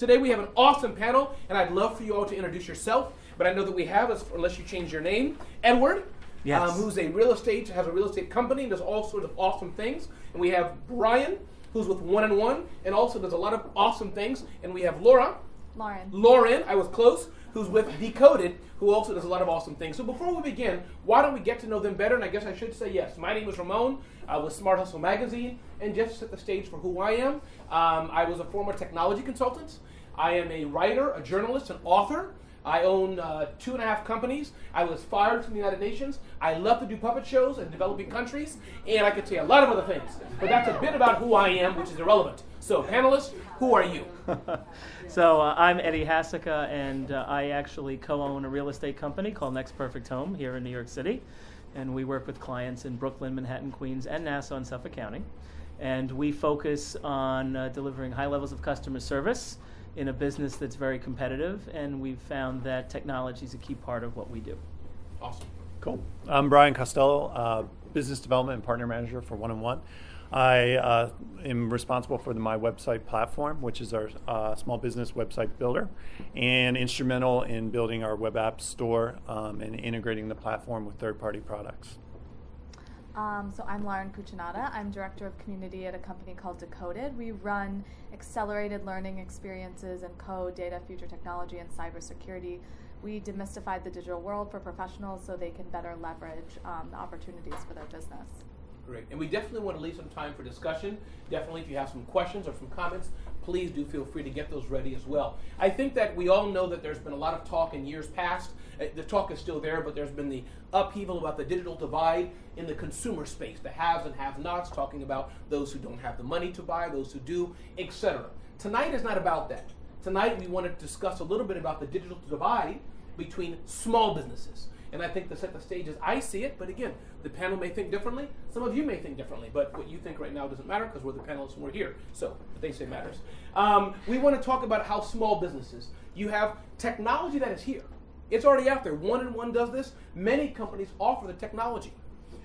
Today we have an awesome panel, and I'd love for you all to introduce yourself, but I know that we have, unless you change your name, Edward, who's has a real estate company and does all sorts of awesome things. And we have Brian, who's with 1&1 and also does a lot of awesome things. And we have Lauren, I was close, who's with Decoded, who also does a lot of awesome things. So before we begin, why don't we get to know them better? And I guess I should say yes. My name is Ramon with Smart Hustle Magazine, and just to set the stage for who I am, I was a former technology consultant. I am a writer, a journalist, an author. I own 2.5 companies. I was fired from the United Nations. I love to do puppet shows in developing countries, and I could say a lot of other things. But that's a bit about who I am, which is irrelevant. So, panelists, who are you? So, I'm Eddie Hasika, and I actually co-own a real estate company called Next Perfect Home here in New York City. And we work with clients in Brooklyn, Manhattan, Queens, and Nassau and Suffolk County. And we focus on delivering high levels of customer service in a business that's very competitive, and we've found that technology is a key part of what we do. Awesome. Cool. I'm Brian Costello, Business Development and Partner Manager for 1&1. I am responsible for My Website platform, which is our small business website builder, and instrumental in building our web app store and integrating the platform with third-party products. So I'm Lauren Cucinata. I'm Director of Community at a company called Decoded. We run accelerated learning experiences in code, data, future technology, and cybersecurity. We demystified the digital world for professionals so they can better leverage the opportunities for their business. Great. And we definitely want to leave some time for discussion. Definitely, if you have some questions or some comments, please do feel free to get those ready as well. I think that we all know that there's been a lot of talk in years past. The talk is still there, but there's been the upheaval about the digital divide in the consumer space, the haves and have-nots, talking about those who don't have the money to buy, those who do, etc. Tonight is not about that. Tonight we want to discuss a little bit about the digital divide between small businesses. And I think to set the stage as I see it, but again, the panel may think differently. Some of you may think differently, but what you think right now doesn't matter because we're the panelists and we're here. So what they say matters. We want to talk about how small businesses, you have technology that is here. It's already out there. 1&1 does this. Many companies offer the technology.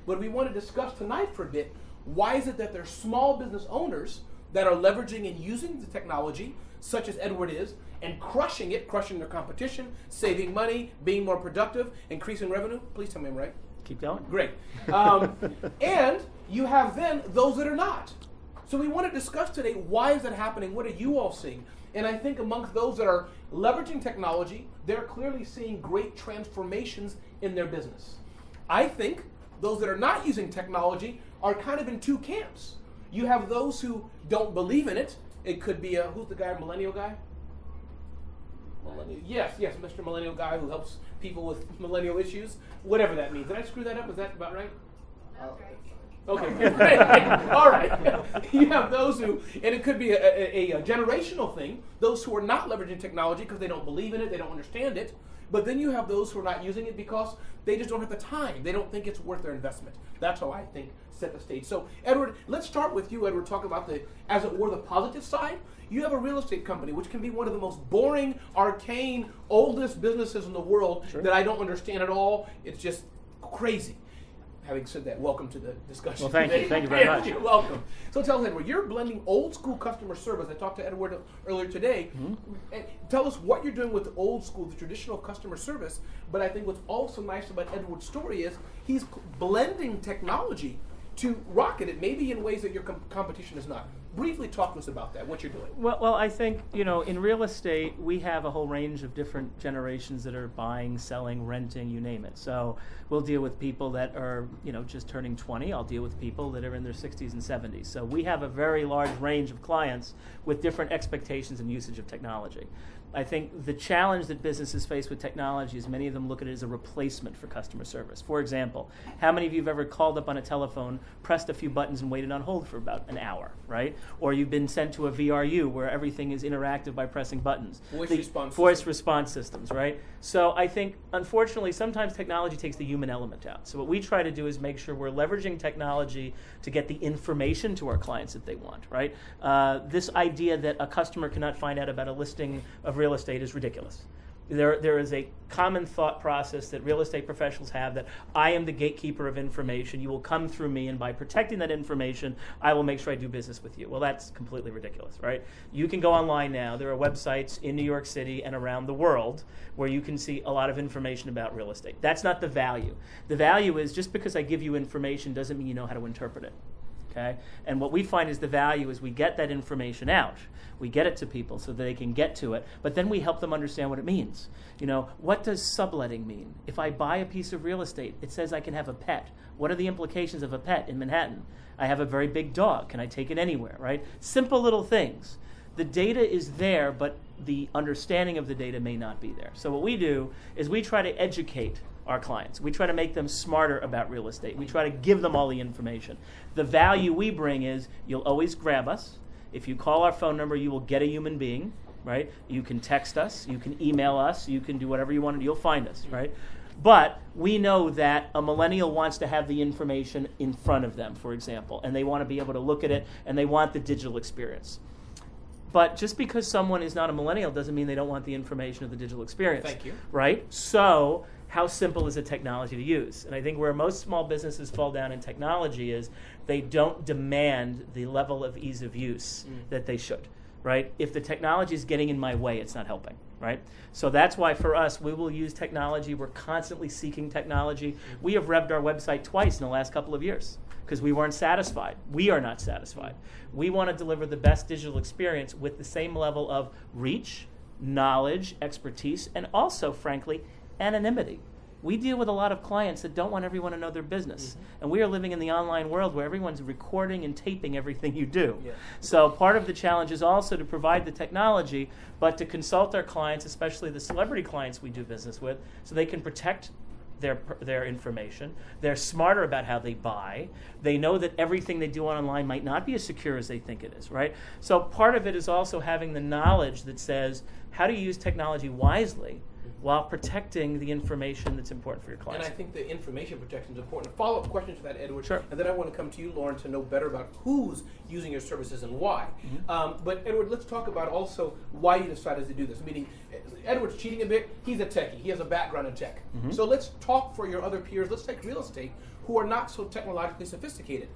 But we want to discuss tonight for a bit, why is it that there's small business owners that are leveraging and using the technology, such as Edward is, and crushing their competition, saving money, being more productive, increasing revenue. Please tell me I'm right. Keep going. Great. And you have then those that are not. So we want to discuss today, why is that happening? What are you all seeing? And I think amongst those that are leveraging technology, they're clearly seeing great transformations in their business. I think those that are not using technology are kind of in two camps. You have those who don't believe in it. It could be who's the guy, millennial guy? Yes, Mr. Millennial guy who helps people with millennial issues, whatever that means. Did I screw that up? Is that about right? That's right. Okay, all right. You have those who, and it could be a generational thing, those who are not leveraging technology because they don't believe in it, they don't understand it. But then you have those who are not using it because they just don't have the time. They don't think it's worth their investment. That's how I think set the stage. So, Edward, let's start with you, Edward, talk about as it were, the positive side. You have a real estate company, which can be one of the most boring, arcane, oldest businesses in the world that I don't understand at all. It's just crazy. Having said that, welcome to the discussion. Well, thank you. Thank you very much. You're welcome. So tell us, Edward, you're blending old school customer service. I talked to Edward earlier today. Mm-hmm. And tell us what you're doing with the old school, the traditional customer service. But I think what's also nice about Edward's story is he's blending technology to rocket it, maybe in ways that your competition is not. Briefly talk to us about that, what you're doing. Well, I think, in real estate, we have a whole range of different generations that are buying, selling, renting, you name it. So we'll deal with people that are, just turning 20. I'll deal with people that are in their 60s and 70s. So we have a very large range of clients with different expectations and usage of technology. I think the challenge that businesses face with technology is many of them look at it as a replacement for customer service. For example, how many of you have ever called up on a telephone, pressed a few buttons, and waited on hold for about an hour, right? Or you've been sent to a VRU where everything is interactive by pressing buttons. Voice response systems, right? So I think, unfortunately, sometimes technology takes the human element out. So what we try to do is make sure we're leveraging technology to get the information to our clients that they want, right? This idea that a customer cannot find out about a listing of real estate is ridiculous. There is a common thought process that real estate professionals have that I am the gatekeeper of information. You will come through me, and by protecting that information, I will make sure I do business with you. Well, that's completely ridiculous, right? You can go online now. There are websites in New York City and around the world where you can see a lot of information about real estate. That's not the value. The value is just because I give you information doesn't mean you know how to interpret it. Okay? And what we find is the value is we get that information out. We get it to people so that they can get to it, but then we help them understand what it means. What does subletting mean? If I buy a piece of real estate, it says I can have a pet. What are the implications of a pet in Manhattan? I have a very big dog. Can I take it anywhere, right? Simple little things. The data is there, but the understanding of the data may not be there. So what we do is we try to educate our clients. We try to make them smarter about real estate. We try to give them all the information. The value we bring is you'll always grab us. If you call our phone number, you will get a human being, right? You can text us, you can email us, you can do whatever you want, and you'll find us, right? But we know that a millennial wants to have the information in front of them, for example, and they want to be able to look at it, and they want the digital experience. But just because someone is not a millennial doesn't mean they don't want the information of the digital experience. Thank you. Right? So how simple is a technology to use? And I think where most small businesses fall down in technology is they don't demand the level of ease of use that they should, right? If the technology is getting in my way, it's not helping, right? So that's why for us, we will use technology. We're constantly seeking technology. We have revved our website twice in the last couple of years because we weren't satisfied. We are not satisfied. We want to deliver the best digital experience with the same level of reach, knowledge, expertise, and also, frankly, anonymity. We deal with a lot of clients that don't want everyone to know their business. And we are living in the online world where everyone's recording and taping everything you do. Yeah. So part of the challenge is also to provide the technology, but to consult our clients, especially the celebrity clients we do business with, so they can protect their information. They're smarter about how they buy. They know that everything they do online might not be as secure as they think it is, right? So part of it is also having the knowledge that says how to use technology wisely while protecting the information that's important for your clients. And I think the information protection is important. A follow-up question to that, Edward. Sure. And then I want to come to you, Lauren, to know better about who's using your services and why. But Edward, let's talk about also why you decided to do this. Meaning, Edward's cheating a bit. He's a techie. He has a background in tech. So let's talk for your other peers. Let's take real estate who are not so technologically sophisticated.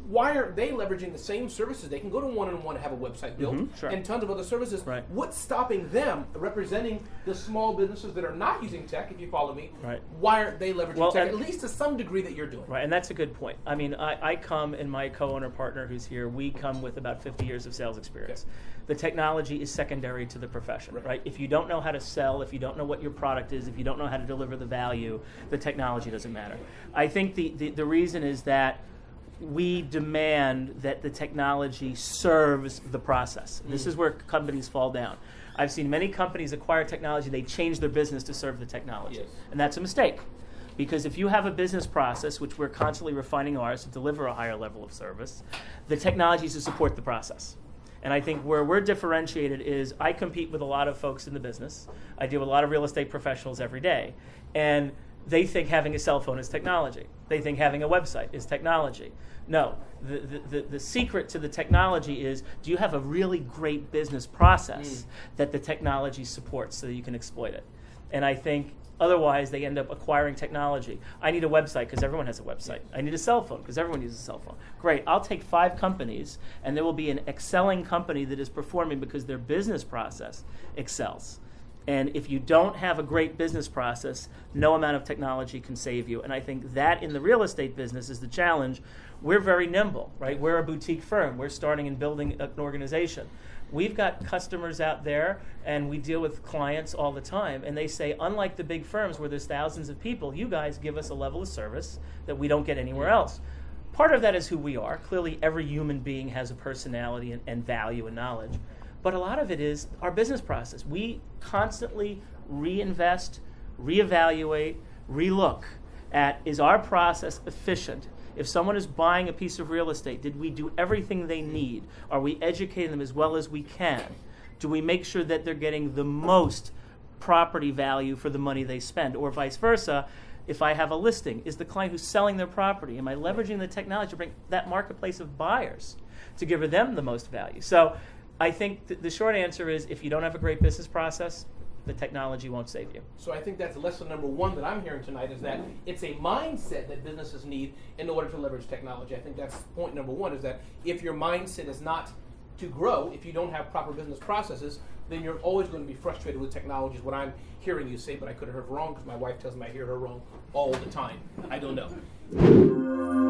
Why aren't they leveraging the same services? They can go to one-on-one and have a website built and tons of other services. Right. What's stopping them representing the small businesses that are not using tech, if you follow me? Right. Why aren't they leveraging tech, and at least to some degree that you're doing? Right, and that's a good point. I mean, I come, and my co-owner partner who's here, we come with about 50 years of sales experience. Okay. The technology is secondary to the profession, right? If you don't know how to sell, if you don't know what your product is, if you don't know how to deliver the value, the technology doesn't matter. I think the reason is that we demand that the technology serves the process. This is where companies fall down. I've seen many companies acquire technology, they change their business to serve the technology. Yes. And that's a mistake. Because if you have a business process, which we're constantly refining ours to deliver a higher level of service, the technology is to support the process. And I think where we're differentiated is I compete with a lot of folks in the business. I deal with a lot of real estate professionals every day. And they think having a cell phone is technology. They think having a website is technology. No, the secret to the technology is, do you have a really great business process that the technology supports so that you can exploit it? And I think otherwise they end up acquiring technology. I need a website because everyone has a website. I need a cell phone because everyone uses a cell phone. Great, I'll take 5 companies and there will be an excelling company that is performing because their business process excels. And if you don't have a great business process, no amount of technology can save you. And I think that in the real estate business is the challenge. We're very nimble, right? We're a boutique firm. We're starting and building an organization. We've got customers out there, and we deal with clients all the time, and they say, unlike the big firms where there's thousands of people, you guys give us a level of service that we don't get anywhere else. Part of that is who we are. Clearly, every human being has a personality and value and knowledge. But a lot of it is our business process. We constantly reinvest, reevaluate, relook at, is our process efficient? If someone is buying a piece of real estate, did we do everything they need? Are we educating them as well as we can? Do we make sure that they're getting the most property value for the money they spend? Or vice versa, if I have a listing, is the client who's selling their property, am I leveraging the technology to bring that marketplace of buyers to give them the most value? So I think the short answer is, if you don't have a great business process, the technology won't save you. So I think that's lesson number one that I'm hearing tonight, is that it's a mindset that businesses need in order to leverage technology. I think that's point number one, is that if your mindset is not to grow, if you don't have proper business processes, then you're always going to be frustrated with technology, is what I'm hearing you say, but I could have heard wrong because my wife tells me I hear her wrong all the time. I don't know.